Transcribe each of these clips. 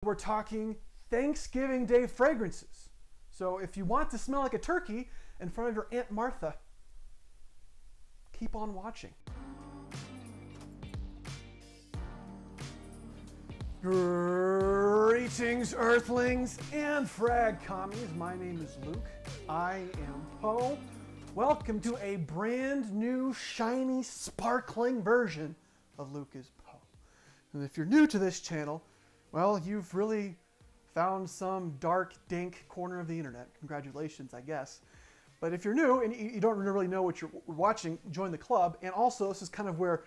We're talking Thanksgiving Day fragrances. So if you want to smell like a turkey in front of your Aunt Martha, keep on watching. Greetings, Earthlings and Frag Commies. My name is Luke. I am Beau. Welcome to a brand new, shiny, sparkling version of Luke is Beau. And if you're new to this channel, well, you've really found some dark, dank corner of the internet. Congratulations, I guess. But if you're new and you don't really know what you're watching, join the club. And also, this is kind of where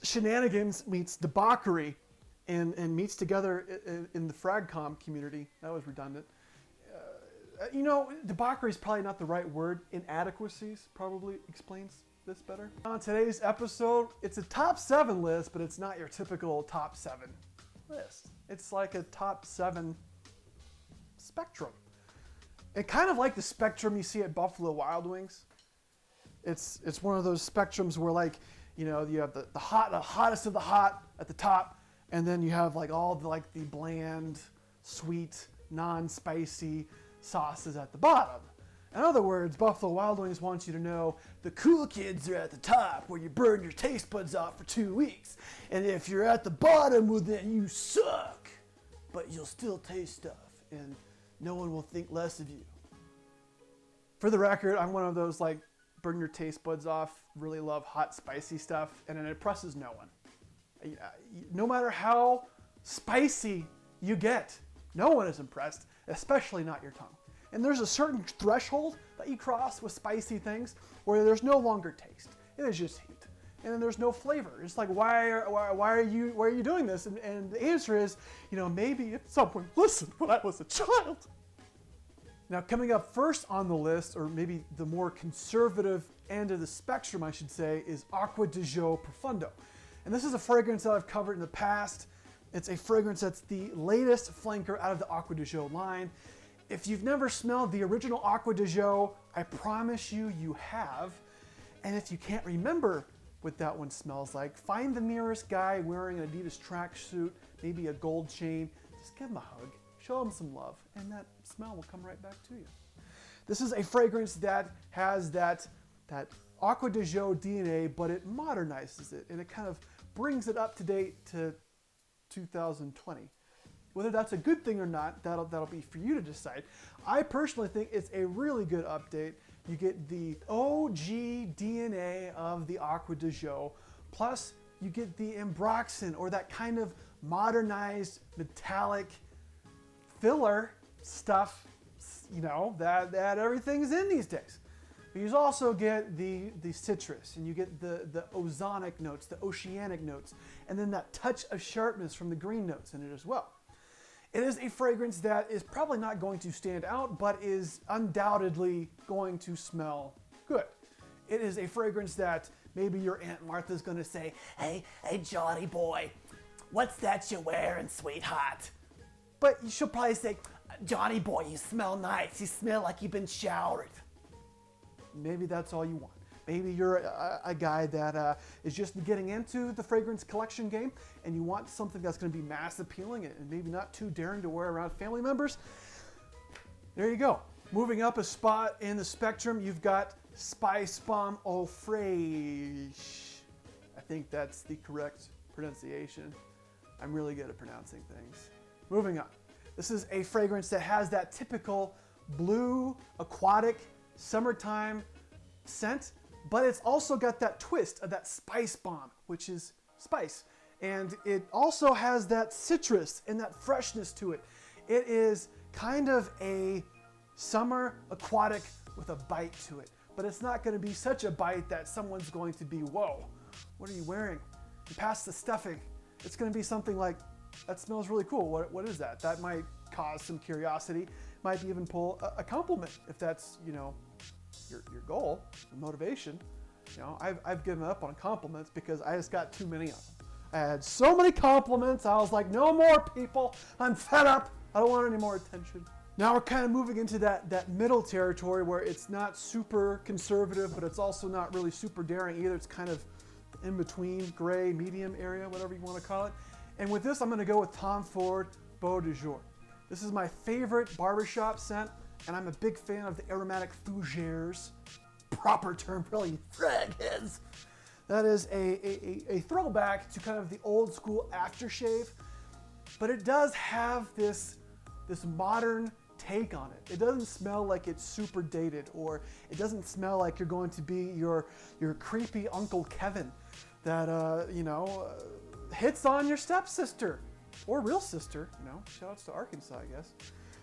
shenanigans meets debauchery and meets together in the Fragcom community. That was redundant. You know, debauchery is probably not the right word. Inadequacies probably explains this better. On today's episode, it's a top 7 list, but it's not your typical top 7 list. It's like a top 7 spectrum. And kind of like the spectrum you see at Buffalo Wild Wings. It's one of those spectrums where, like, you know, you have the hottest of the hot at the top, and then you have like all the bland, sweet, non-spicy sauces at the bottom. In other words, Buffalo Wild Wings wants you to know the cool kids are at the top, where you burn your taste buds off for 2 weeks. And if you're at the bottom, well, then you suck. But you'll still taste stuff, and no one will think less of you. For the record, I'm one of those, like, burn your taste buds off, really love hot, spicy stuff, and it impresses no one. No matter how spicy you get, no one is impressed, especially not your tongue. And there's a certain threshold that you cross with spicy things where there's no longer taste. It is just heat. And then there's no flavor. It's like, why are you doing this? And the answer is, you know, maybe if someone listened when I was a child. Now, coming up first on the list, or maybe the more conservative end of the spectrum, I should say, is Aqua Dijo Profundo. And this is a fragrance that I've covered in the past. It's a fragrance that's the latest flanker out of the Aqua Dijo line. If you've never smelled the original Aqua Dijo, I promise you, you have. And if you can't remember what that one smells like, find the nearest guy wearing an Adidas tracksuit, maybe a gold chain, just give him a hug, show him some love, and that smell will come right back to you. This is a fragrance that has that Aqua Dijo DNA, but it modernizes it, and it kind of brings it up to date to 2020. Whether that's a good thing or not, that'll be for you to decide. I personally think it's a really good update. You get the OG DNA of the Aqua Dijo, plus you get the Ambroxan, or that kind of modernized metallic filler stuff, you know, that everything's in these days. But you also get the citrus, and you get the ozonic notes, the oceanic notes, and then that touch of sharpness from the green notes in it as well. It is a fragrance that is probably not going to stand out, but is undoubtedly going to smell good. It is a fragrance that maybe your Aunt Martha's going to say, hey, Johnny boy, what's that you're wearing, sweetheart? But she'll probably say, Johnny boy, you smell nice. You smell like you've been showered. Maybe that's all you want. Maybe you're a guy that is just getting into the fragrance collection game, and you want something that's going to be mass appealing and maybe not too daring to wear around family members. There you go. Moving up a spot in the spectrum, you've got Spice Bomb Eau Fraiche. I think that's the correct pronunciation. I'm really good at pronouncing things. Moving on. This is a fragrance that has that typical blue, aquatic, summertime scent, but it's also got that twist of that spice bomb, which is spice. And it also has that citrus and that freshness to it. It is kind of a summer aquatic with a bite to it. But it's not going to be such a bite that someone's going to be, whoa, what are you wearing? You pass the stuffing. It's going to be something like, that smells really cool. What is that? That might cause some curiosity. Might even pull a compliment if that's, you know, your goal, your motivation. You know, I've given up on compliments because I just got too many of them. I had so many compliments, I was like, no more, people. I'm fed up. I don't want any more attention. Now we're kind of moving into that middle territory where it's not super conservative, but it's also not really super daring either. It's kind of in between, gray, medium area, whatever you want to call it. And with this, I'm going to go with Tom Ford Beau de Jour. This is my favorite barbershop scent, and I'm a big fan of the aromatic fougères. Proper term, really, fragrances. That is a throwback to kind of the old school aftershave, but it does have this modern take on it. It doesn't smell like it's super dated, or it doesn't smell like you're going to be your creepy Uncle Kevin that hits on your stepsister or real sister. Shout outs to Arkansas, I guess.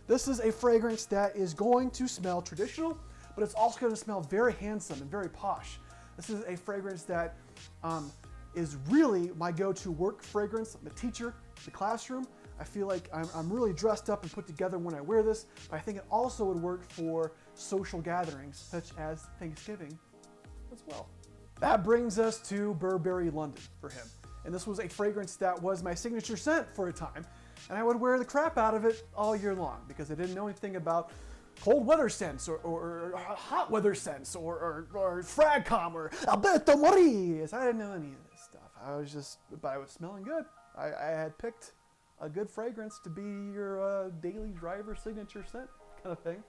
This is a fragrance that is going to smell traditional, but it's also going to smell very handsome and very posh. This is a fragrance that is really my go-to work fragrance. I'm a teacher in the classroom. I feel like I'm really dressed up and put together when I wear this, but I think it also would work for social gatherings such as Thanksgiving as well. That brings us to Burberry London For Him. And this was a fragrance that was my signature scent for a time, and I would wear the crap out of it all year long because I didn't know anything about cold weather scents or hot weather scents or Fragcom or Alberto Moris. I didn't know any of this stuff. But I was smelling good. I had picked a good fragrance to be your daily driver signature scent kind of thing.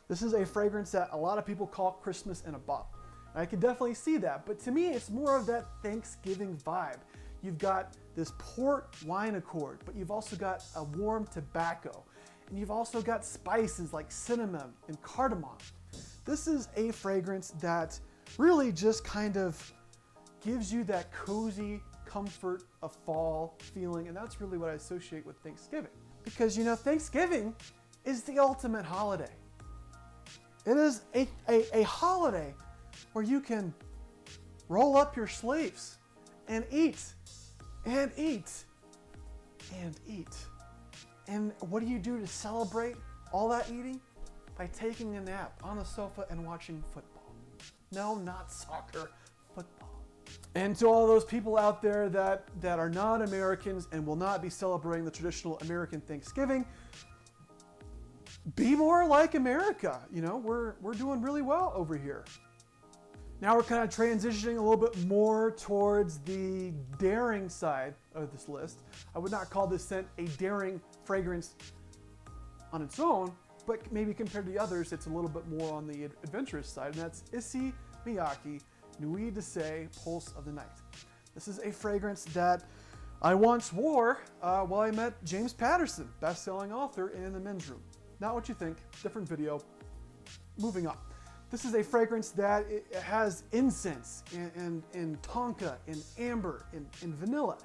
This is a fragrance that a lot of people call Christmas in a bottle. And I can definitely see that, but to me, it's more of that Thanksgiving vibe. You've got this port wine accord, but you've also got a warm tobacco. And you've also got spices like cinnamon and cardamom. This is a fragrance that really just kind of gives you that cozy comfort of fall feeling, and that's really what I associate with Thanksgiving. Because Thanksgiving is the ultimate holiday. It is a holiday where you can roll up your sleeves and eat and eat and eat. And what do you do to celebrate all that eating? By taking a nap on the sofa and watching football. No, not soccer, football. And to all those people out there that are not Americans and will not be celebrating the traditional American Thanksgiving, be more like America. We're doing really well over here. Now we're kind of transitioning a little bit more towards the daring side of this list. I would not call this scent a daring fragrance on its own, but maybe compared to the others, it's a little bit more on the adventurous side, and that's Issey Miyake Nuit de Say Pulse of the Night. This is a fragrance that I once wore while I met James Patterson, best-selling author, in the men's room. Not what you think, different video. Moving on. This is a fragrance that it has incense and tonka and amber and vanilla.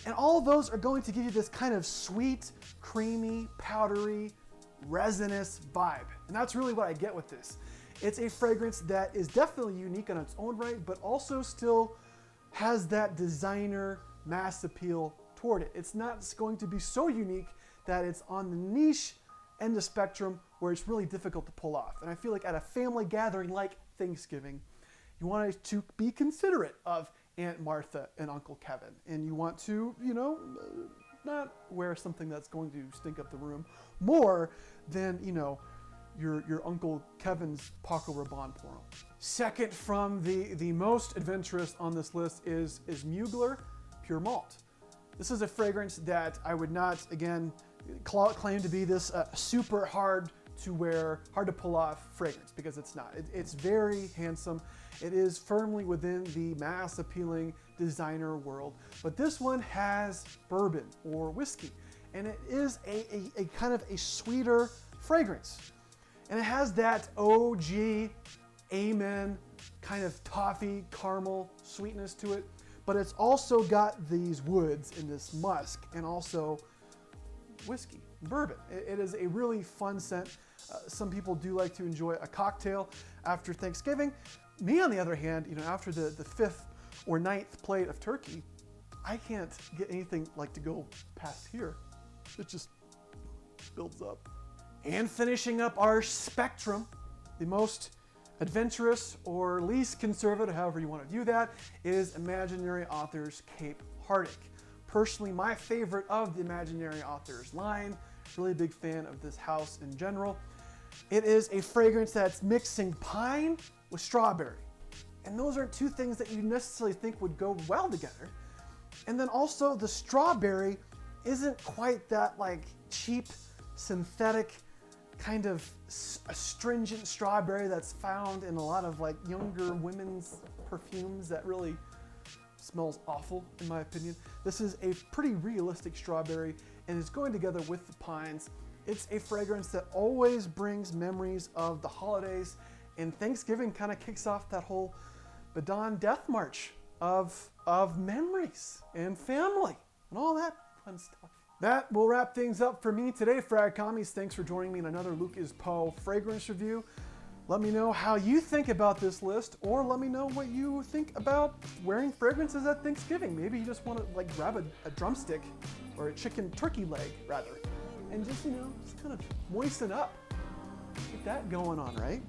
And all of those are going to give you this kind of sweet, creamy, powdery, resinous vibe. And that's really what I get with this. It's a fragrance that is definitely unique on its own right, but also still has that designer mass appeal toward it. It's not going to be so unique that it's on the niche end of spectrum where it's really difficult to pull off. And I feel like at a family gathering like Thanksgiving, you want to be considerate of Aunt Martha and Uncle Kevin. And you want to, not wear something that's going to stink up the room more than, your Uncle Kevin's Paco Rabanne Poro. Second from the most adventurous on this list is Mugler Pure Malt. This is a fragrance that I would not, again, claim to be this super hard to wear, hard to pull off fragrance, because it's not. It's very handsome. It is firmly within the mass appealing designer world, but this one has bourbon or whiskey, and it is a kind of a sweeter fragrance. And it has that OG Amen kind of toffee caramel sweetness to it, but it's also got these woods and this musk and also whiskey, bourbon. It is a really fun scent. Some people do like to enjoy a cocktail after Thanksgiving. Me, on the other hand, after the 5th or 9th plate of turkey, I can't get anything like to go past here. It just builds up. And finishing up our spectrum, the most adventurous or least conservative, however you want to view that, is Imaginary Authors Cape Hardick. Personally, my favorite of the Imaginary Authors line. Really big fan of this house in general. It is a fragrance that's mixing pine with strawberry. And those aren't two things that you necessarily think would go well together. And then also the strawberry isn't quite that cheap, synthetic, kind of astringent strawberry that's found in a lot of like younger women's perfumes that really smells awful in my opinion. This is a pretty realistic strawberry and is going together with the pines. It's a fragrance that always brings memories of the holidays, and Thanksgiving kind of kicks off that whole Badon death march of memories and family and all that fun stuff. That will wrap things up for me today, Frag Commies. Thanks for joining me in another Luke is Poe fragrance review. Let me know how you think about this list, or let me know what you think about wearing fragrances at Thanksgiving. Maybe you just want to like grab a drumstick or a chicken turkey leg rather, and just, you know, just kind of moisten up. Get that going on, right?